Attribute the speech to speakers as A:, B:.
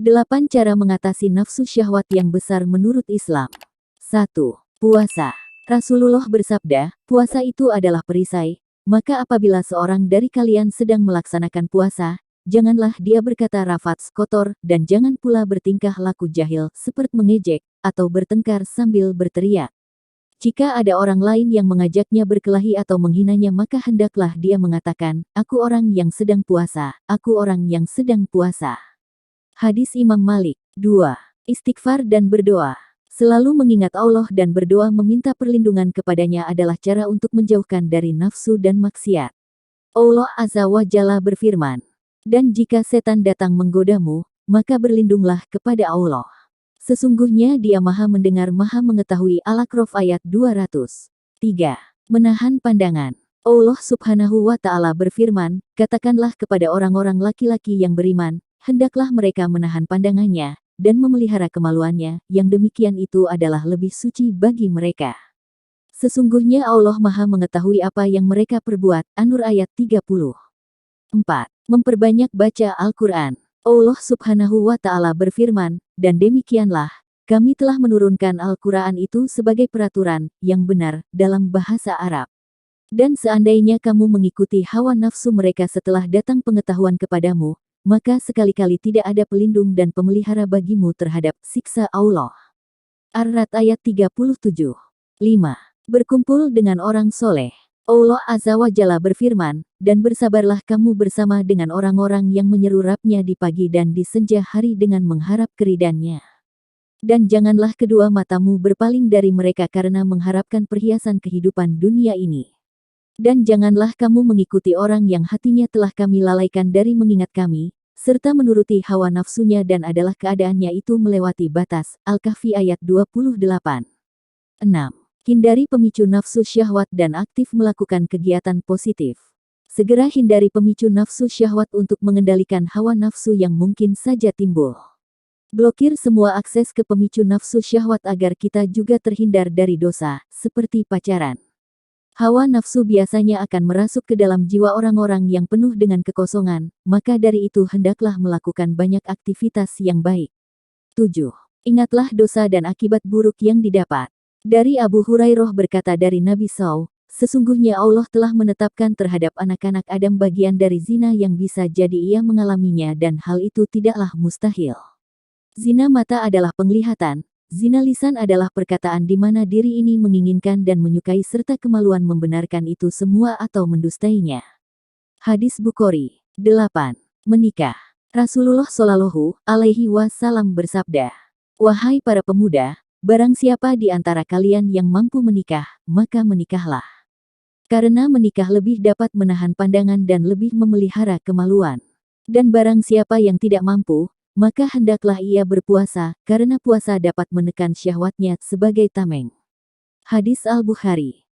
A: 8 cara mengatasi nafsu syahwat yang besar menurut Islam. 1. Puasa. Rasulullah bersabda, puasa itu adalah perisai, maka apabila seorang dari kalian sedang melaksanakan puasa, janganlah dia berkata rafats kotor, dan jangan pula bertingkah laku jahil, seperti mengejek, atau bertengkar sambil berteriak. Jika ada orang lain yang mengajaknya berkelahi atau menghinanya maka hendaklah dia mengatakan, aku orang yang sedang puasa, aku orang yang sedang puasa. Hadis Imam Malik. 2. Istighfar dan berdoa. Selalu mengingat Allah dan berdoa meminta perlindungan kepadanya adalah cara untuk menjauhkan dari nafsu dan maksiat. Allah Azza wa Jalla berfirman, dan jika setan datang menggodamu, maka berlindunglah kepada Allah. Sesungguhnya Dia Maha Mendengar, Maha Mengetahui. Al-A'raf ayat 200. 3. Menahan pandangan. Allah Subhanahu wa Ta'ala berfirman, katakanlah kepada orang-orang laki-laki yang beriman, hendaklah mereka menahan pandangannya dan memelihara kemaluannya, yang demikian itu adalah lebih suci bagi mereka. Sesungguhnya Allah Maha Mengetahui apa yang mereka perbuat. An-Nur ayat 30. 4. Memperbanyak baca Al-Quran. Allah Subhanahu wa Ta'ala berfirman, dan demikianlah, kami telah menurunkan Al-Quran itu sebagai peraturan yang benar dalam bahasa Arab. Dan seandainya kamu mengikuti hawa nafsu mereka setelah datang pengetahuan kepadamu, maka sekali-kali tidak ada pelindung dan pemelihara bagimu terhadap siksa Allah. Ar-Ra'd ayat 37. 5. Berkumpul dengan orang soleh. Allah Azza wa Jalla berfirman, dan bersabarlah kamu bersama dengan orang-orang yang menyeru Rabb-nya di pagi dan di senja hari dengan mengharap keridhaan-Nya. Dan janganlah kedua matamu berpaling dari mereka karena mengharapkan perhiasan kehidupan dunia ini. Dan janganlah kamu mengikuti orang yang hatinya telah kami lalaikan dari mengingat kami, serta menuruti hawa nafsunya dan adalah keadaannya itu melewati batas. Al-Kahfi ayat 28. 6. Hindari pemicu nafsu syahwat dan aktif melakukan kegiatan positif. Segera hindari pemicu nafsu syahwat untuk mengendalikan hawa nafsu yang mungkin saja timbul. Blokir semua akses ke pemicu nafsu syahwat agar kita juga terhindar dari dosa, seperti pacaran. Hawa nafsu biasanya akan merasuk ke dalam jiwa orang-orang yang penuh dengan kekosongan, maka dari itu hendaklah melakukan banyak aktivitas yang baik. 7. Ingatlah dosa dan akibat buruk yang didapat. Dari Abu Hurairah berkata dari Nabi SAW, sesungguhnya Allah telah menetapkan terhadap anak-anak Adam bagian dari zina yang bisa jadi ia mengalaminya dan hal itu tidaklah mustahil. Zina mata adalah penglihatan. Zina lisan adalah perkataan di mana diri ini menginginkan dan menyukai serta kemaluan membenarkan itu semua atau mendustainya. Hadis Bukhari. 8. Menikah. Rasulullah Shallallahu alaihi wasallam bersabda, wahai para pemuda, barang siapa di antara kalian yang mampu menikah, maka menikahlah. Karena menikah lebih dapat menahan pandangan dan lebih memelihara kemaluan. Dan barang siapa yang tidak mampu, maka hendaklah ia berpuasa, karena puasa dapat menekan syahwatnya sebagai tameng. Hadis Al-Bukhari.